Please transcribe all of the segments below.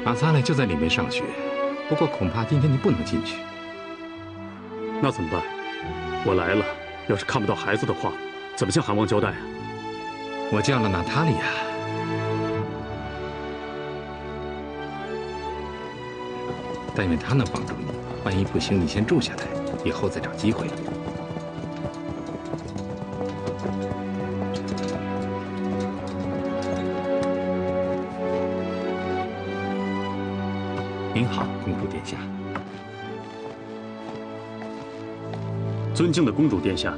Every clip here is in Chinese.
阿萨莱就在里面上学，不过恐怕今天你不能进去。那怎么办？我来了，要是看不到孩子的话，怎么向韩王交代啊？我叫了娜塔莉亚，但愿她能帮助你。万一不行，你先住下来，以后再找机会。您好，公主殿下。尊敬的公主殿下，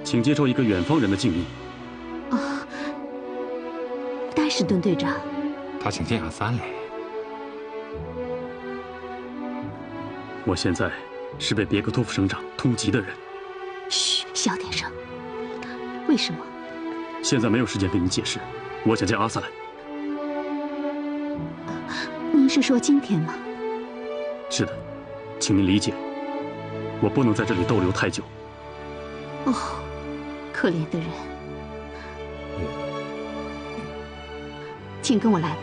请接受一个远方人的敬意。达什顿队长，他请见阿萨莱。我现在是被别克托夫省长通缉的人。嘘，小点声。为什么？现在没有时间跟你解释，我想见阿萨莱。您是说今天吗？是的，请您理解，我不能在这里逗留太久。哦，可怜的人，请跟我来吧。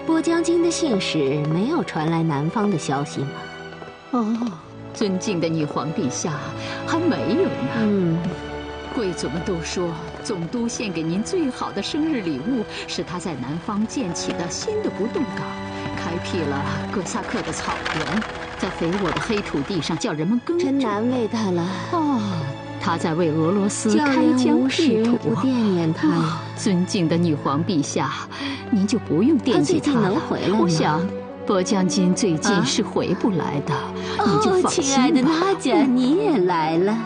波将军的信使没有传来南方的消息吗？哦，尊敬的女皇陛下，还没有呢。贵族们都说，总督献给您最好的生日礼物是他在南方建起的新的不动港，开辟了哥萨克的草原，在肥沃的黑土地上叫人们耕种。真难为他了。他在为俄罗斯叫开疆人无辟土，时不惦念他呀。尊敬的女皇陛下，您就不用惦记他最近能回来吗？我想，波将军最近是回不来的，你就放心吧。亲爱的娜迦，你也来了。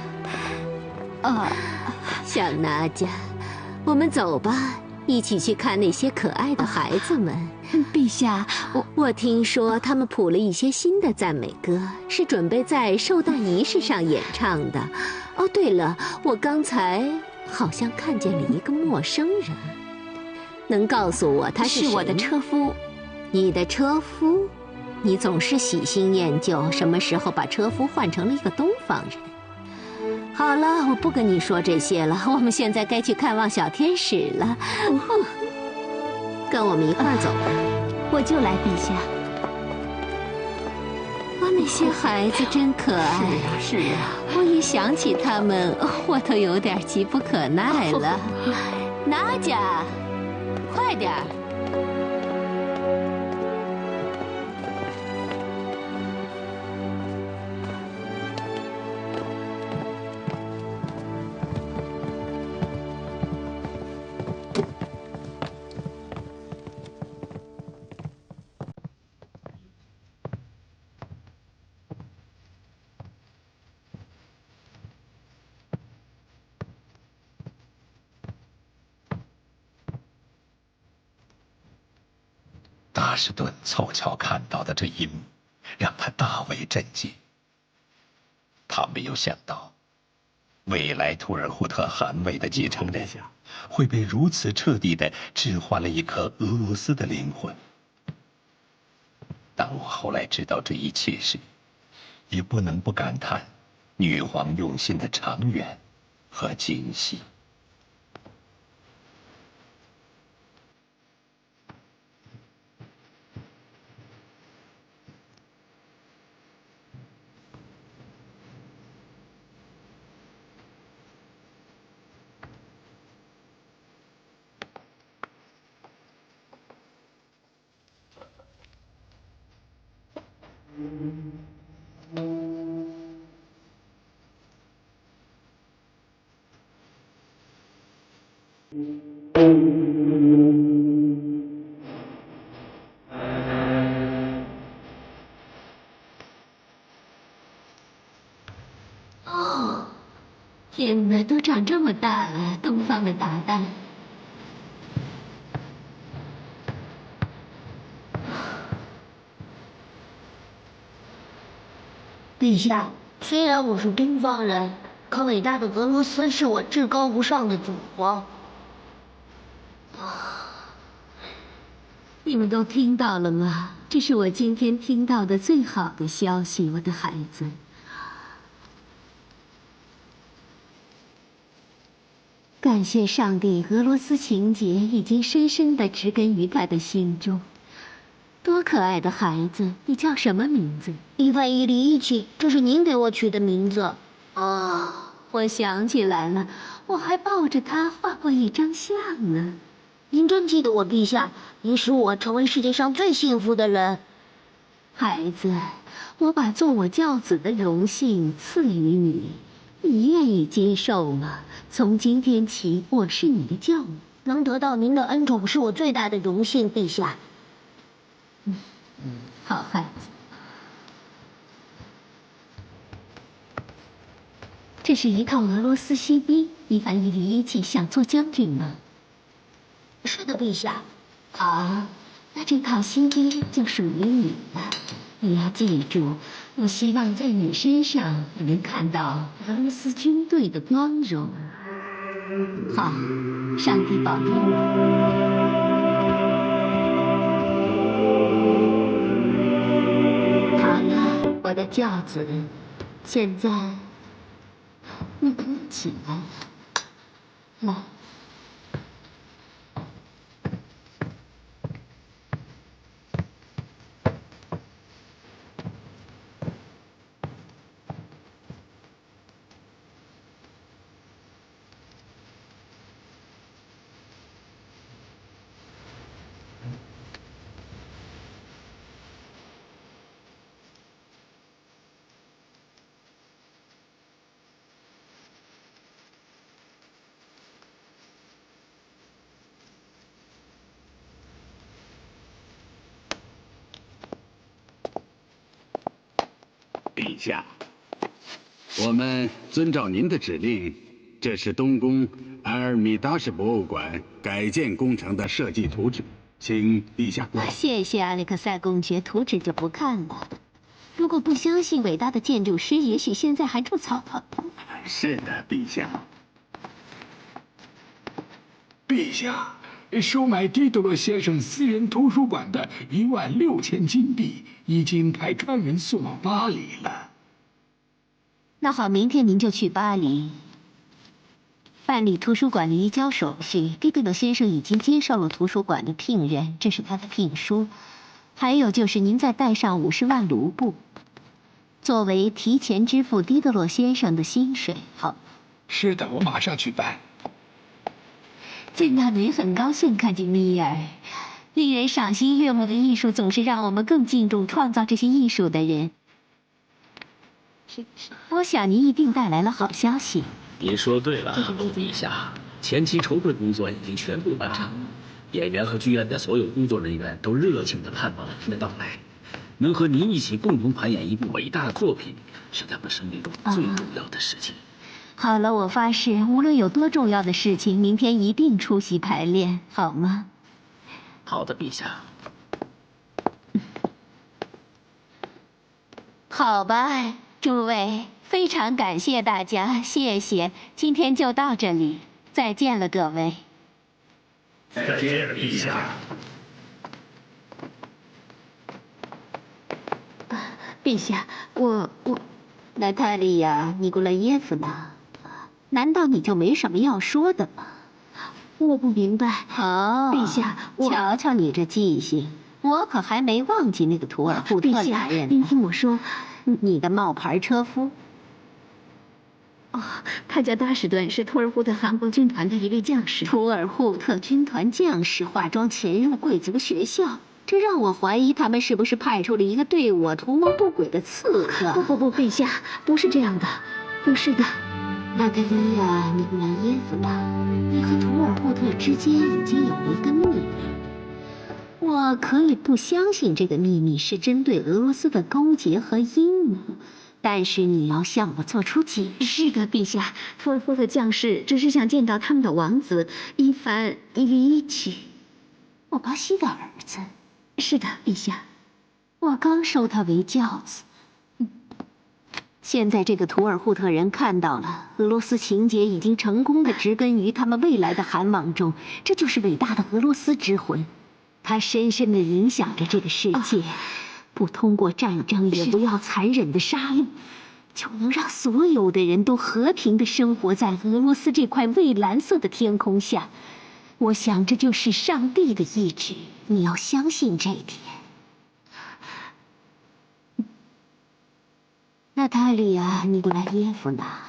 小娜迦，我们走吧，一起去看那些可爱的孩子们。陛下，我听说他们谱了一些新的赞美歌，是准备在寿诞仪式上演唱的。哦，对了，我刚才好像看见了一个陌生人，能告诉我他是谁吗？是我的车夫。你的车夫？你总是喜新厌旧，什么时候把车夫换成了一个东方人？好了，我不跟你说这些了，我们现在该去看望小天使了。跟我们一块儿走吧。我就来，陛下。那些孩子真可爱。是啊。我一想起他们，我都有点急不可耐了。娜迦，快点儿！达什顿凑巧看到的这一幕，让他大为震惊。他没有想到，未来图尔扈特汗位的继承人会被如此彻底地置换了一颗俄罗斯的灵魂。当我后来知道这一切时，也不能不感叹女皇用心的长远和精细。天哪，都长这么大了，东方的大蛋。陛下，虽然我是东方人，可伟大的俄罗斯是我至高无上的祖国。你们都听到了吗？这是我今天听到的最好的消息，我的孩子。感谢上帝，俄罗斯情节已经深深地植根于他的心中。多可爱的孩子！你叫什么名字？伊凡伊里伊奇，这是您给我取的名字。哦，我想起来了，我还抱着他画过一张像呢。您真记得我，陛下，您使我成为世界上最幸福的人。孩子，我把做我教子的荣幸赐予你，你愿意接受吗？从今天起，我是你的教母。能得到您的恩宠是我最大的荣幸，陛下。好孩子。这是一套俄罗斯新兵，伊凡伊里伊奇想做将军吗？是的，陛下。好，那这套新衣就属于你了。你要记住，我希望在你身上能看到俄罗斯军队的光荣。好，上帝保佑你。好了，我的教子，现在你可以起来，来。陛下，我们遵照您的指令，这是东宫埃尔米达什博物馆改建工程的设计图纸，请陛下过。谢谢阿列克塞公爵，图纸就不看了。如果不相信伟大的建筑师，也许现在还种草棚。是的，陛下。陛下，收买狄德罗先生私人图书馆的16000金币已经派专人送往巴黎了。那好，明天您就去巴黎办理图书馆的移交手续。狄德罗先生已经接受了图书馆的聘任，这是他的聘书。还有就是您再带上50万卢布，作为提前支付狄德罗先生的薪水。好。是的，我马上去办。见到您很高兴看见米尔，令人赏心悦目的艺术总是让我们更敬重创造这些艺术的人。我想您一定带来了好消息。您说对了，陛下，前期筹备工作已经全部完成，演员和剧院的所有工作人员都热情地盼望着您的到来。能和您一起共同排演一部伟大的作品，是他们生命中最重要的事情。好了，我发誓，无论有多重要的事情，明天一定出席排练，好吗？好的，陛下。好吧，诸位，非常感谢大家，谢谢。今天就到这里，再见了，各位。再见，陛下。陛下，我，娜塔莉亚·尼古拉耶夫娜，难道你就没什么要说的吗？我不明白。哦，陛下，瞧瞧你这记性，我可还没忘记那个图尔扈特男人。您听我说，你的冒牌车夫。哦，他叫达什顿，是图尔扈特韩国军团的一位将士。图尔扈特军团将士化妆潜入贵族学校。这让我怀疑他们是不是派出了一个对我图谋不轨的刺客。不，陛下，不是这样的，不是的。娜塔莉亚·尼古拉耶夫娜，你和图尔扈特之间已经有一个秘密。我可以不相信这个秘密是针对俄罗斯的勾结和阴谋，但是你要向我做出解释。是的，陛下，图尔扈特将士只是想见到他们的王子伊凡·伊里奇，我巴西的儿子。是的，陛下，我刚收他为教子。现在这个图尔扈特人看到了，俄罗斯情节已经成功的植根于他们未来的韩王中，这就是伟大的俄罗斯之魂，它深深的影响着这个世界。不通过战争，也不要残忍的杀戮，就能让所有的人都和平地生活在俄罗斯这块蔚蓝色的天空下。我想这就是上帝的意志，你要相信这一点。娜塔莉亚·尼古拉耶夫娜，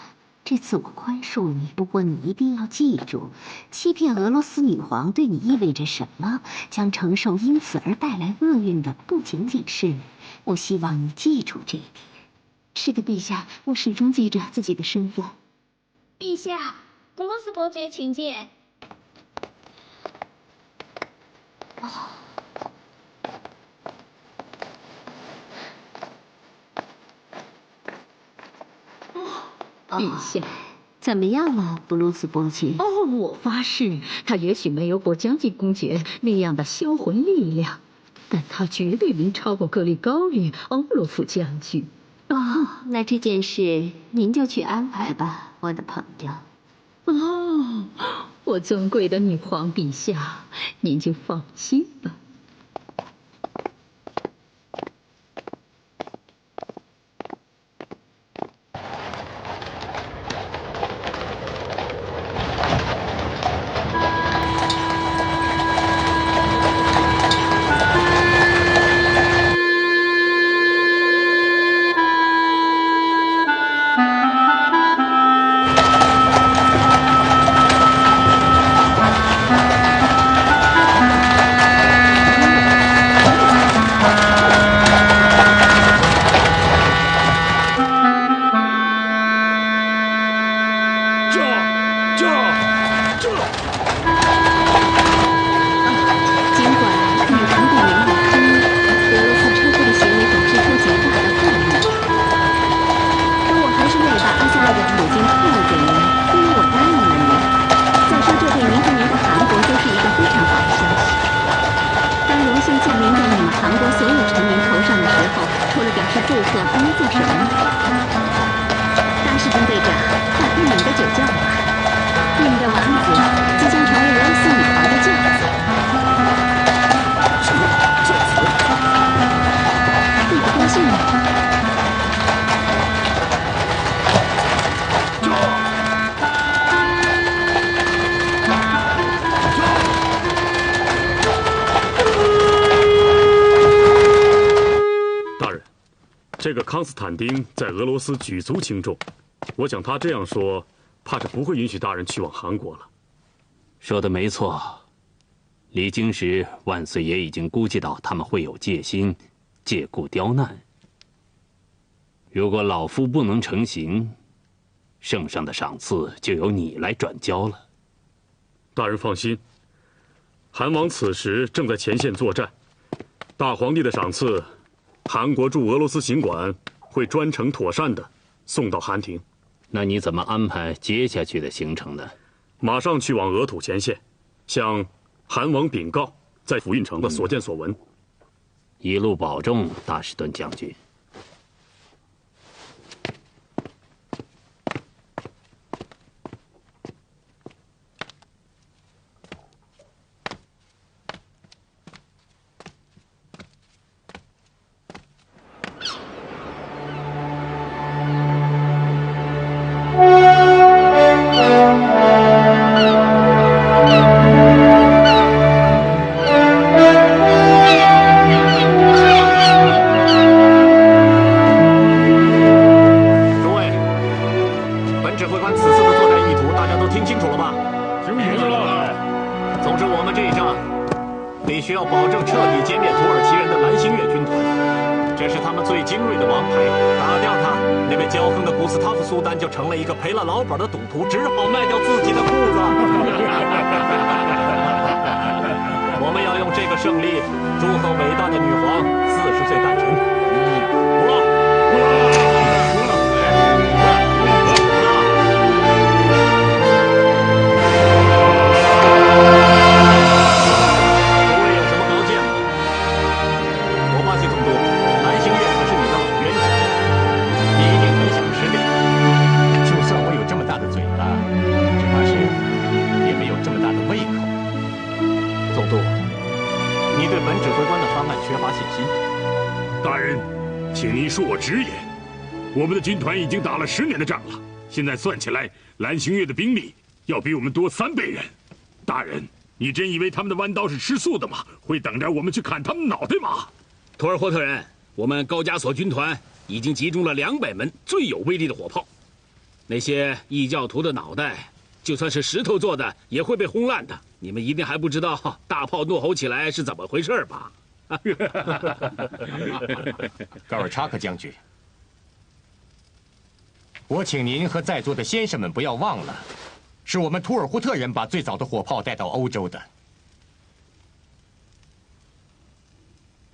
这次我宽恕你，不过你一定要记住，欺骗俄罗斯女皇对你意味着什么，将承受因此而带来厄运的不仅仅是你。我希望你记住这一点。是的，陛下，我始终记着自己的身份。陛下，俄罗斯伯爵请见。陛下，怎么样了，布鲁斯伯爵？哦，我发誓，他也许没有果将军公爵那样的销魂力量，但他绝对能超过格里高利·欧洛夫将军。那这件事您就去安排吧，我的朋友。我尊贵的女皇陛下，您就放心吧。这个康斯坦丁在俄罗斯举足轻重，我想他这样说，怕是不会允许大人去往韩国了。说的没错，离京时万岁爷已经估计到他们会有戒心，借故刁难。如果老夫不能成行，圣上的赏赐就由你来转交了。大人放心，韩王此时正在前线作战，大皇帝的赏赐。韩国驻俄罗斯行馆会专程妥善地送到韩廷。那你怎么安排接下去的行程呢？马上去往俄土前线，向韩王禀告在府运城的所见所闻。一路保重，大士敦将军。我们的军团已经打了10年的仗了，现在算起来，蓝星月的兵力要比我们多3倍人。大人，你真以为他们的弯刀是吃素的吗？会等着我们去砍他们脑袋吗？图尔霍特人，我们高加索军团已经集中了200门最有威力的火炮，那些异教徒的脑袋，就算是石头做的，也会被轰烂的。你们一定还不知道大炮怒吼起来是怎么回事吧？高尔察克将军，我请您和在座的先生们不要忘了，是我们图尔扈特人把最早的火炮带到欧洲的。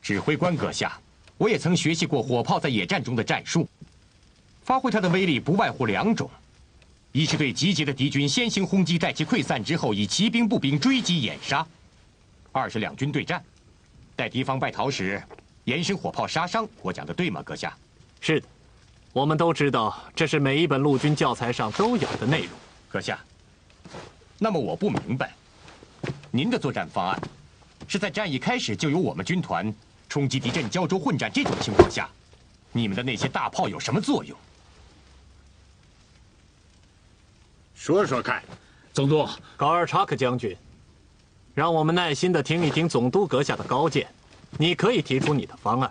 指挥官阁下，我也曾学习过火炮在野战中的战术，发挥它的威力不外乎2种：一是对集结的敌军先行轰击，待其溃散之后，以骑兵步兵追击掩杀；二是两军对战，待敌方败逃时，延伸火炮杀伤。我讲的对吗，阁下？是的，我们都知道，这是每一本陆军教材上都有的内容。阁下，那么我不明白，您的作战方案是在战役开始就由我们军团冲击敌阵胶州混战这种情况下，你们的那些大炮有什么作用？说说看，总督。高尔察克将军，让我们耐心地听一听总督阁下的高见。你可以提出你的方案。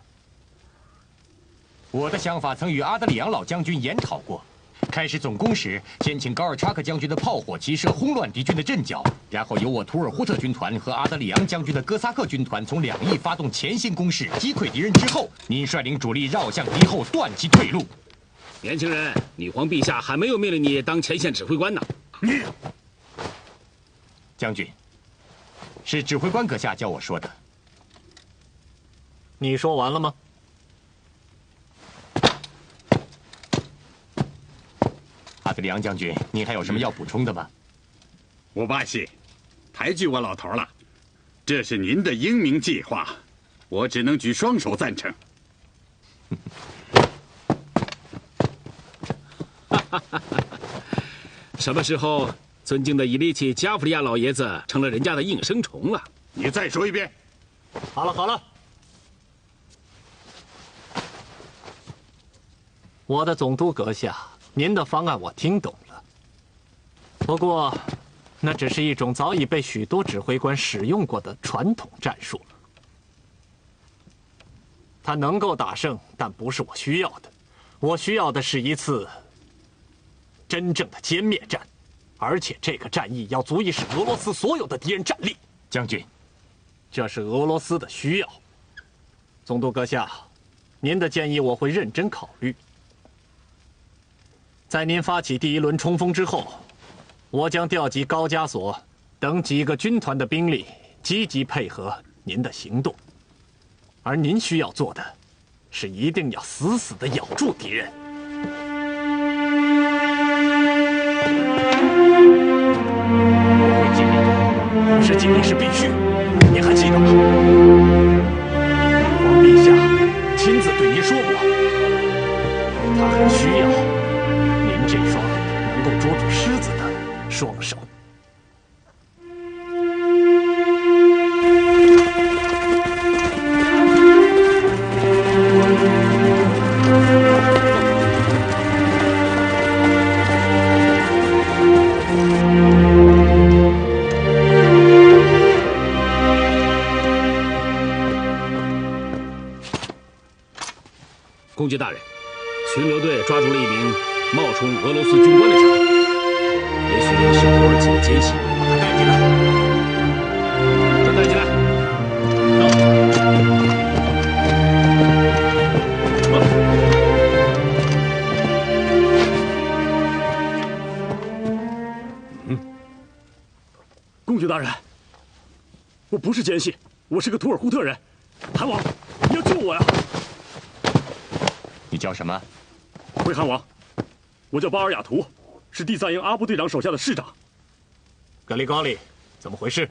我的想法曾与阿德里昂老将军研讨过。开始总攻时，先请高尔察克将军的炮火齐射，轰乱敌军的阵脚，然后由我图尔扈特军团和阿德里昂将军的哥萨克军团从2翼发动前线攻势，击溃敌人之后，您率领主力绕向敌后，断其退路。年轻人，女皇陛下还没有命令你当前线指挥官呢。你，将军，是指挥官阁下叫我说的。你说完了吗？阿德里昂将军，您还有什么要补充的吗？我罢谢，抬举我老头了。这是您的英明计划，我只能举双手赞成。什么时候尊敬的伊利奇加弗利亚老爷子成了人家的应声虫了？你再说一遍。好了好了，我的总督阁下，您的方案我听懂了。不过，那只是一种早已被许多指挥官使用过的传统战术。它能够打胜，但不是我需要的。我需要的是一次真正的歼灭战，而且这个战役要足以使俄罗斯所有的敌人战栗。将军，这是俄罗斯的需要。总督阁下，您的建议我会认真考虑。在您发起第1轮冲锋之后，我将调集高加索等几个军团的兵力，积极配合您的行动。而您需要做的，是一定要死死地咬住敌人。我会尽力，是尽力是必须，您还记得吗？皇陛下亲自对您说过，他很需要您这双能够捉住狮子的双手。公爵大人，巡逻队抓住了一名冒充俄罗斯军官的家伙，也许是土耳其的奸细，把他带进来。都带进来。公爵大人，我不是奸细，我是个图尔扈特人。韩王，你要救我呀！你叫什么？回韩王，我叫巴尔雅图，是第3营阿布队长手下的士长。格里高利，怎么回事？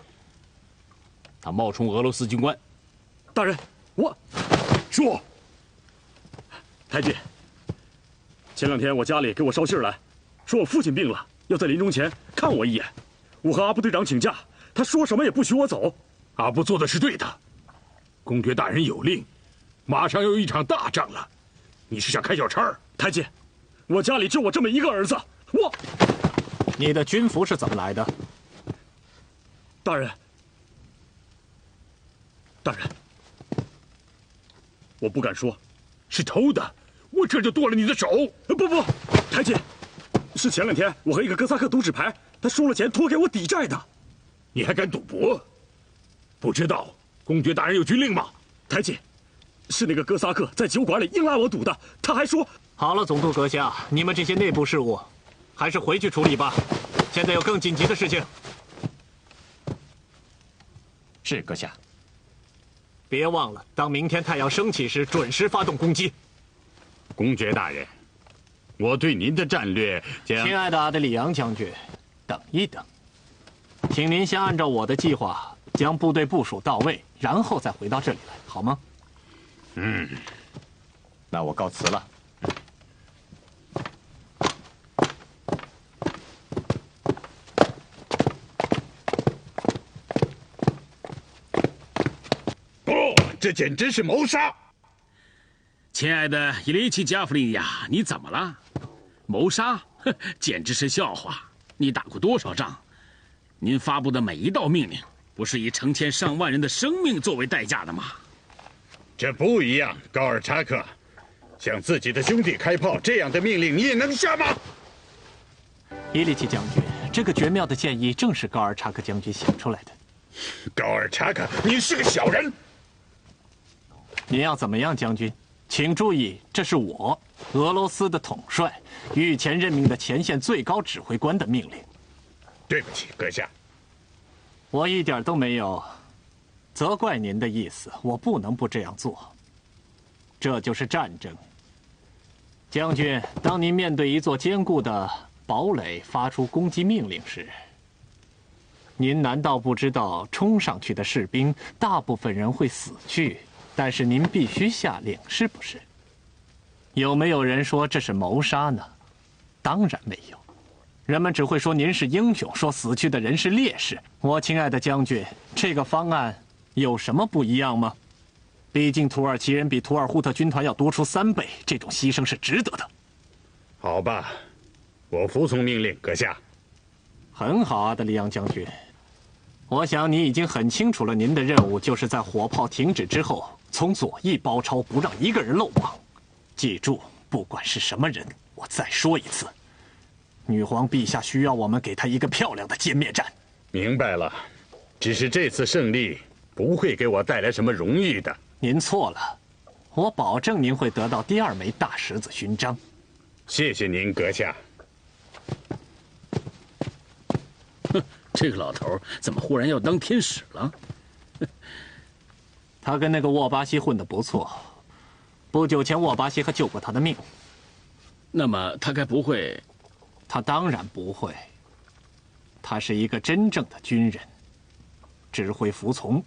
他冒充俄罗斯军官。大人，说。太君，前2天我家里给我捎信来，说我父亲病了，要在临终前看我一眼。我和阿布队长请假，他说什么也不许我走。阿布做的是对的，公爵大人有令，马上要有一场大仗了。你是想开小差儿，太监，我家里就我这么一个儿子，你的军服是怎么来的？大人，我不敢说，是偷的，我这就剁了你的手。不，太监，是前2天我和一个哥萨克赌纸牌，他输了钱托给我抵债的。你还敢赌博？不知道公爵大人有军令吗？太监，是那个哥萨克在酒馆里硬拉我赌的，他还说……好了，总督阁下，你们这些内部事务，还是回去处理吧。现在有更紧急的事情。是阁下。别忘了，当明天太阳升起时，准时发动攻击。公爵大人，我对您的战略将……亲爱的阿德里昂将军，等一等，请您先按照我的计划将部队部署到位，然后再回到这里来，好吗？那我告辞了。这简直是谋杀！亲爱的伊利奇·加弗利亚，你怎么了？谋杀？简直是笑话！你打过多少仗？您发布的每一道命令，不是以成千上万人的生命作为代价的吗？这不一样，高尔察克，向自己的兄弟开炮，这样的命令你也能下吗？伊利奇将军，这个绝妙的建议正是高尔察克将军想出来的。高尔察克，你是个小人！您要怎么样，将军？请注意，这是我，俄罗斯的统帅，御前任命的前线最高指挥官的命令。对不起，阁下，我一点都没有责怪您的意思，我不能不这样做。这就是战争。将军，当您面对一座坚固的堡垒发出攻击命令时，您难道不知道冲上去的士兵大部分人会死去？但是您必须下令，是不是？有没有人说这是谋杀呢？当然没有，人们只会说您是英雄，说死去的人是烈士。我亲爱的将军，这个方案有什么不一样吗？毕竟土耳其人比图尔扈特军团要多出3倍，这种牺牲是值得的。好吧，我服从命令，阁下。很好，阿德里昂将军。我想你已经很清楚了，您的任务就是在火炮停止之后，从左翼包抄，不让一个人漏网。记住，不管是什么人，我再说一次，女皇陛下需要我们给她一个漂亮的歼灭战。明白了，只是这次胜利不会给我带来什么荣誉的。您错了，我保证您会得到第2枚大十字勋章。谢谢您，阁下。哼，这个老头怎么忽然要当天使了？他跟那个沃巴西混得不错，不久前沃巴西还救过他的命。那么他该不会……他当然不会。他是一个真正的军人，只会服从。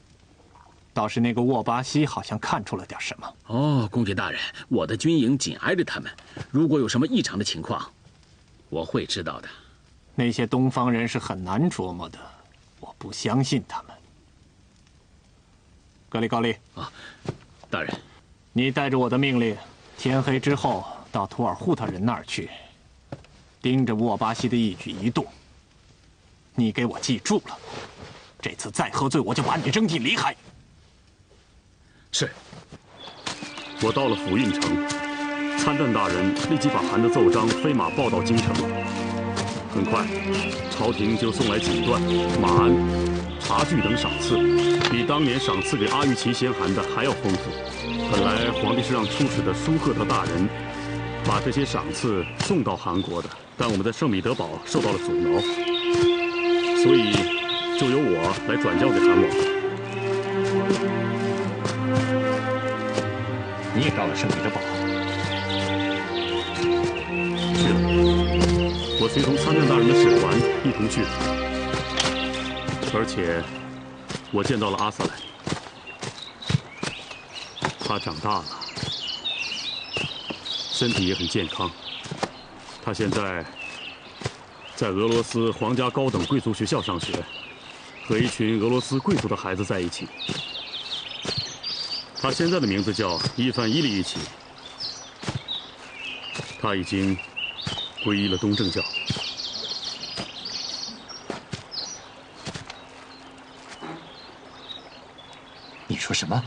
倒是那个沃巴西好像看出了点什么。哦，公爵大人，我的军营紧挨着他们，如果有什么异常的情况，我会知道的。那些东方人是很难琢磨的，我不相信他们。格里高利啊，大人，你带着我的命令，天黑之后到图尔扈特人那儿去，盯着沃巴西的一举一动。你给我记住了，这次再喝醉，我就把你扔进里海。是。我到了府运城，参赞大人立即把韩的奏章飞马报到京城。很快，朝廷就送来锦缎、马鞍、茶具等赏赐，比当年赏赐给阿玉齐先汗的还要丰富。本来皇帝是让出使的舒赫特大人把这些赏赐送到韩国的，但我们的圣彼得堡受到了阻挠，所以就由我来转交给韩王。你也到了圣彼得堡？是的。我随同参赞大人的使团一同去的，而且我见到了阿萨莱，他长大了，身体也很健康。他现在在俄罗斯皇家高等贵族学校上学，和一群俄罗斯贵族的孩子在一起。他现在的名字叫伊凡伊利伊奇。他已经皈依了东正教。你说什么？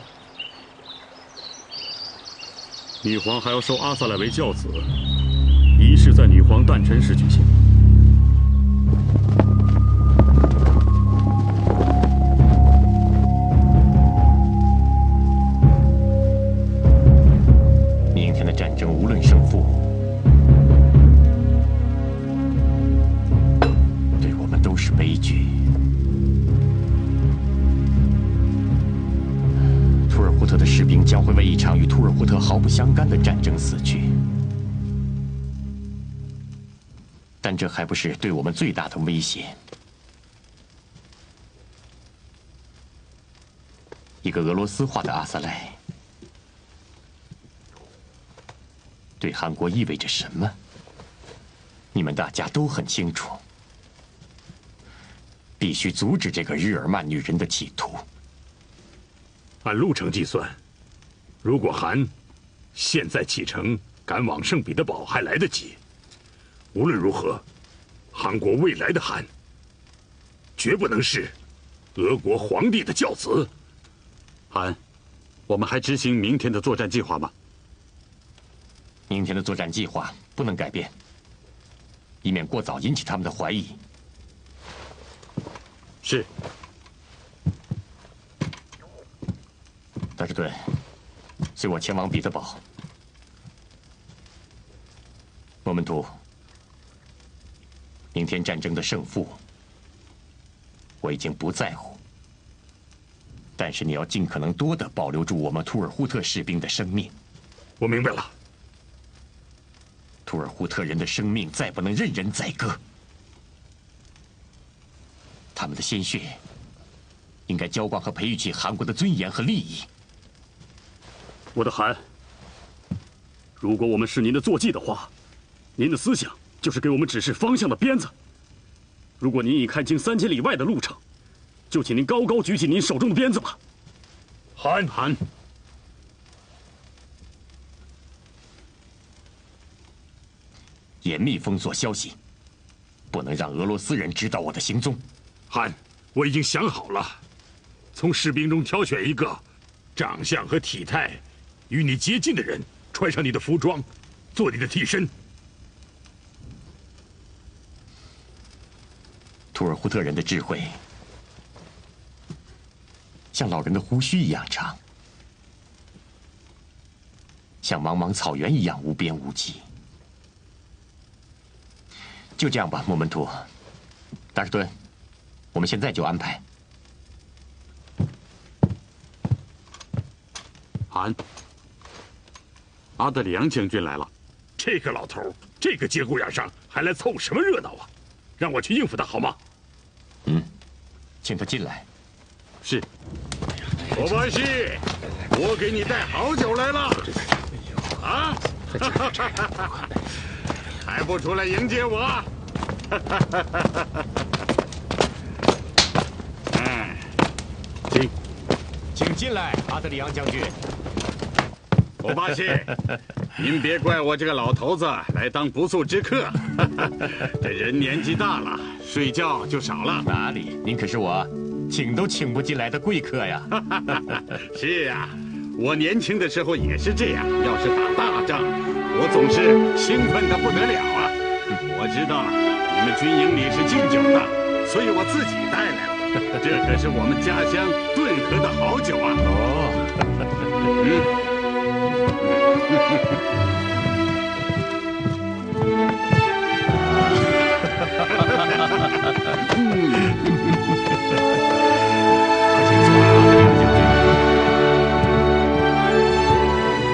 女皇还要收阿萨莱为教子，仪式在女皇诞辰时举行。明天的战争无论胜负，对我们都是悲剧。图尔扈特的士兵将会为一场与图尔扈特毫不相干的战争死去，但这还不是对我们最大的威胁。一个俄罗斯化的阿萨莱对韩国意味着什么？你们大家都很清楚。必须阻止这个日耳曼女人的企图。按路程计算，如果韩现在启程赶往圣彼得堡还来得及。无论如何，韩国未来的韩绝不能是俄国皇帝的教子。韩，我们还执行明天的作战计划吗？明天的作战计划不能改变，以免过早引起他们的怀疑。是。达什顿，随我前往彼得堡。莫门图，明天战争的胜负，我已经不在乎。但是你要尽可能多地保留住我们图尔扈特士兵的生命。我明白了。图尔扈特人的生命再不能任人宰割，他们的鲜血应该浇灌和培育起韩国的尊严和利益。我的韩，如果我们是您的坐骑的话，您的思想就是给我们指示方向的鞭子。如果您已看清3000里外的路程，就请您高高举起您手中的鞭子吧。韩，严密封锁消息，不能让俄罗斯人知道我的行踪。韩，我已经想好了，从士兵中挑选一个长相和体态与你接近的人，穿上你的服装，做你的替身。图尔扈特人的智慧像老人的胡须一样长，像茫茫草原一样无边无际。就这样吧，莫门图，达什顿，我们现在就安排。韩，阿德里昂将军来了。这个老头，这个节骨眼上还来凑什么热闹啊？让我去应付他好吗？请他进来。是。伙伴西，我给你带好酒来了。啊！还不出来迎接我？请进来，阿德里昂将军。欧巴西，您别怪我这个老头子来当不速之客。这人年纪大了，睡觉就少了。哪里？您可是我请都请不进来的贵客呀。是啊，我年轻的时候也是这样。要是打大仗，我总是兴奋得不得了啊。我知道你们军营里是敬酒的，所以我自己带来了。这可是我们家乡顿河的好酒啊！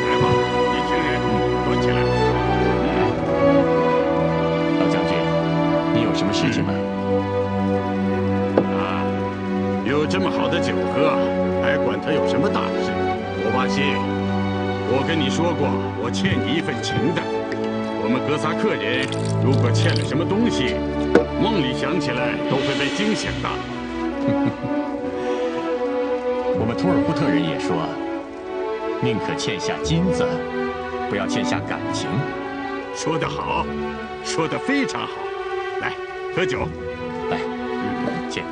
来吧，年轻人，蹲起来。老将军，你有什么事情吗？有这么好的酒喝，还管他有什么大事？欧巴西，我跟你说过，我欠你一份情的。我们哥萨克人如果欠了什么东西，梦里想起来都会被惊醒的。我们图尔扈特人也说，宁可欠下金子，不要欠下感情。说得好，说得非常好。来，喝酒。来，请。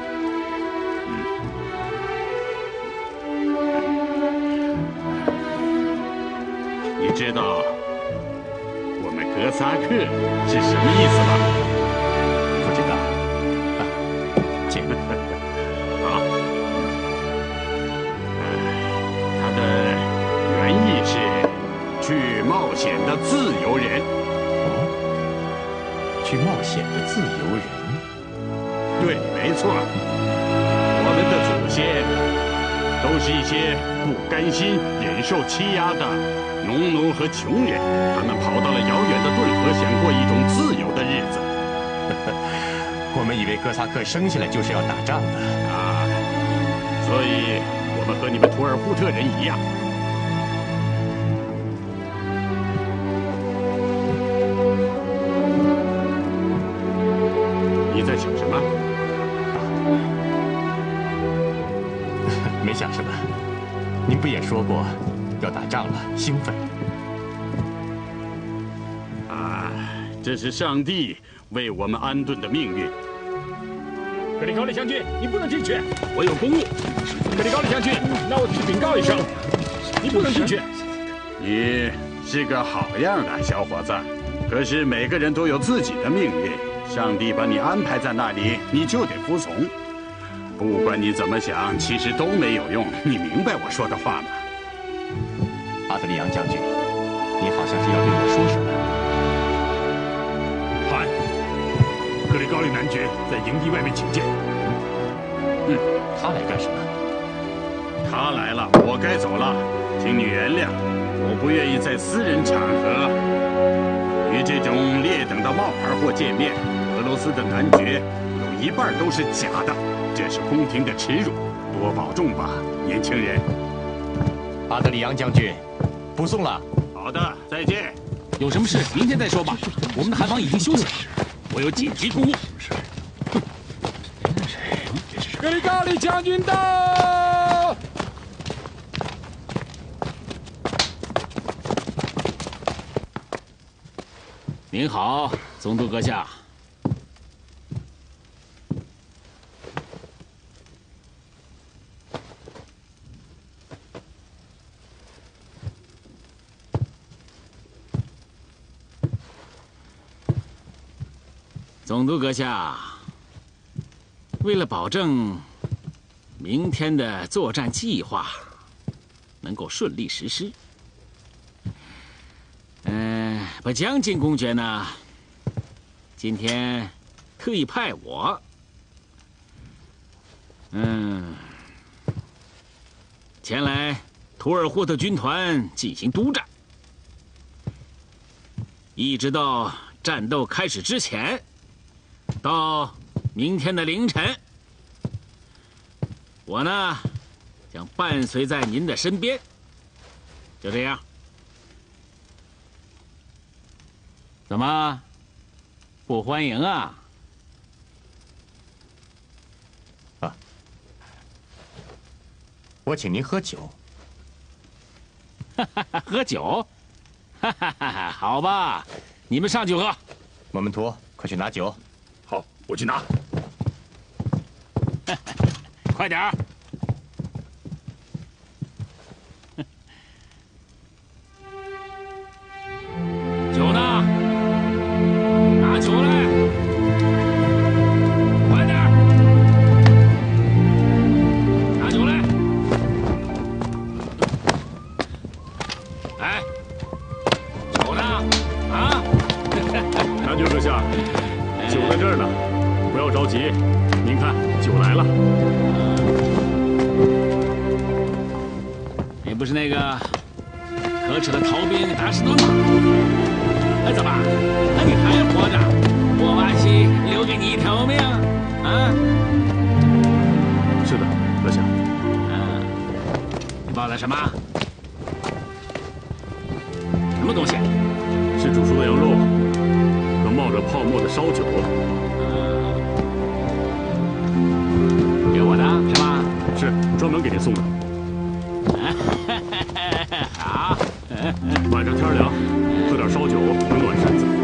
你知道我们哥萨克是什么意思吗？不知道。请。好。它的原意是去冒险的自由人。去冒险的自由人。对，没错。我们的祖先都是一些不甘心忍受欺压的农奴和穷人，他们跑到了遥远的顿河，想过一种自由的日子。我们以为哥萨克生下来就是要打仗的啊，所以我们和你们图尔扈特人一样。你在想什么？没想什么。您不也说过要打仗了，兴奋？啊，这是上帝为我们安顿的命运。格里高利将军，你不能进去，我有公务。格里高利将军，那我去禀告一声，你不能进去。你是个好样的小伙子，可是每个人都有自己的命运，上帝把你安排在那里，你就得服从。不管你怎么想，其实都没有用。你明白我说的话吗？阿德里昂将军，你好像是要对我说什么？韩，格里高利男爵在营地外面请见。他来干什么？他来了，我该走了，请你原谅，我不愿意在私人场合与这种劣等的冒牌货见面。俄罗斯的男爵有一半都是假的。这是宫廷的耻辱，多保重吧，年轻人。阿德里昂将军，不送了。好的，再见。有什么事明天再说吧。我们的韩防已经休息了，我有紧急公务。格里高利将军到！您好，总督阁下。总督阁下，为了保证明天的作战计划能够顺利实施，把将军公爵呢，今天特意派我，前来图尔扈特军团进行督战，一直到战斗开始之前。到明天的凌晨，我呢将伴随在您的身边。就这样。怎么不欢迎啊？啊，我请您喝酒。喝酒？好吧，你们上去喝。蒙门图，快去拿酒。好，我去拿。快点儿！酒呢？拿酒来！快点儿！拿酒来！哎，酒呢？啊！男爵阁下。酒在这儿呢，不要着急。您看，酒来了。你不是那个可耻的逃兵达士敦吗？怎么？你还活着？莫瓦西留给你一条命啊！是的，阁下。你抱的什么？什么东西？是煮熟的羊肉。冒着泡沫的烧酒，给我的是吧？是专门给您送的。好，晚上天凉，喝点烧酒暖暖身子。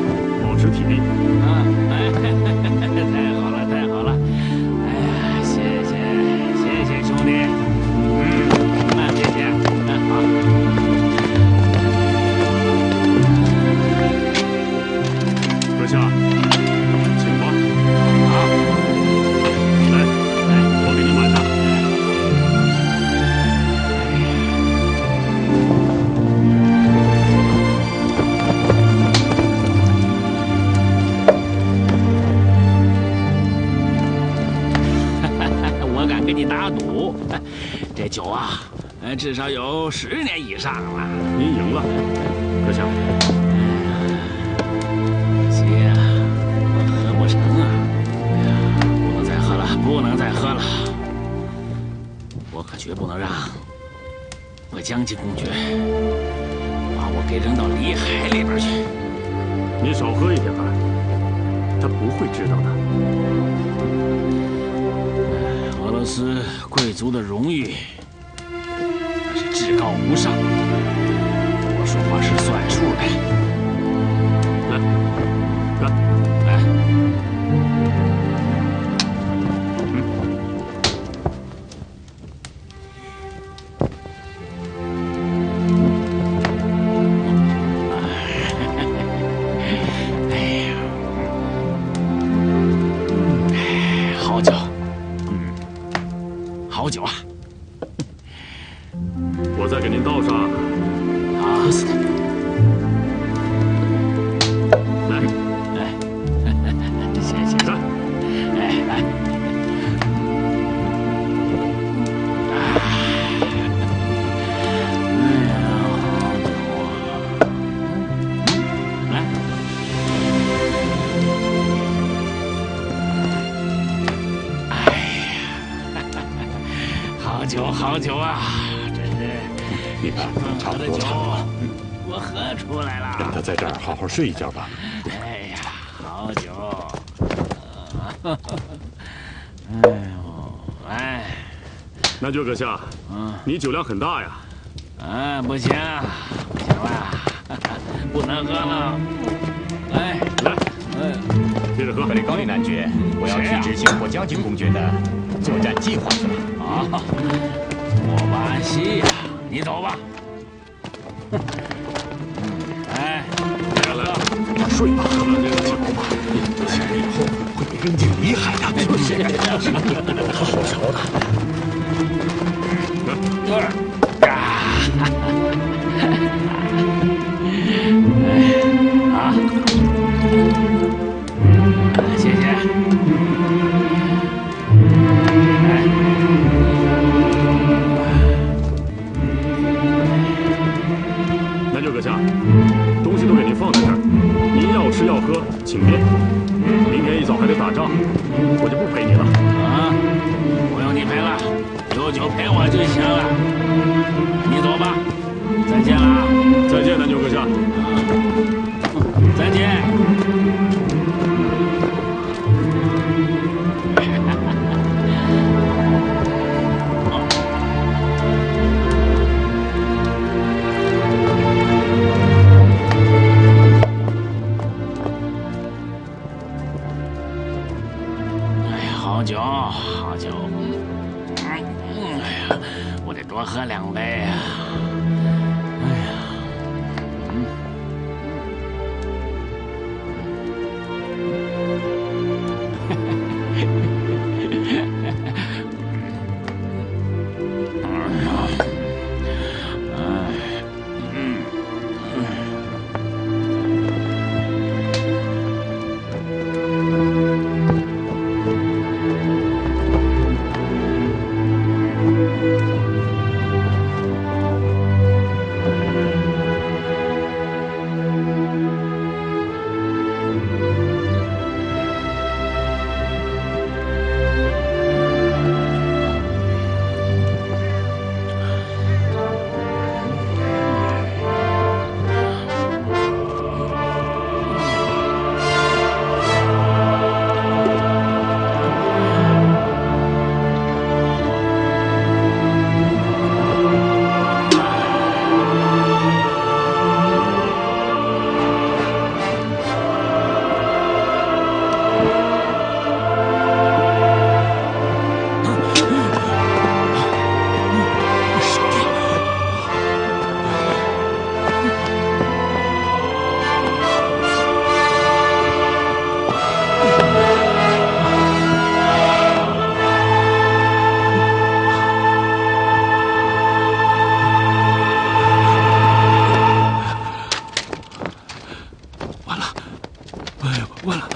你打赌，这酒啊，至少有10年以上了。您赢了，阁下。急呀，我喝不成啊！哎呀，不能再喝了，不能再喝了！我可绝不能让我将军公爵把我给扔到里海里边去。你少喝一点吧，他不会知道的。俄罗斯贵族的荣誉那是至高无上，我说话是算数的。来，好酒，好酒啊！我再给您倒上。好，来，谢谢。来。好酒啊！这是你看，差不多了。我喝出来了。让他在这儿好好睡一觉吧。哎呀，好酒！哎呦，哎，男爵阁下，你酒量很大呀。不行，不行了，不能喝了。来，接着喝。格里高利男爵，我要去执行我将军公爵的作战计划去了。啊，莫巴西呀，你走吧。哎，来，睡吧，喝了这个酒吧，不行以后会被扔进里海的。他好瞧的。谢谢。男爵阁下，东西都给您放在这儿，您要吃要喝，请便。明天一早还得打仗，我就不陪你了。不用你陪了，有酒陪我就行了。你走吧，再见了啊！再见，男爵阁下。再见。好酒，好酒。哎呀，我得多喝2杯啊！哎呀，完了，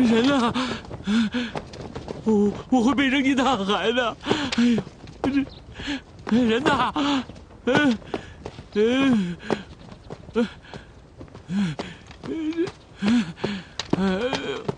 人呢？我会被扔进大海的。哎呦，这人呢？哎呦。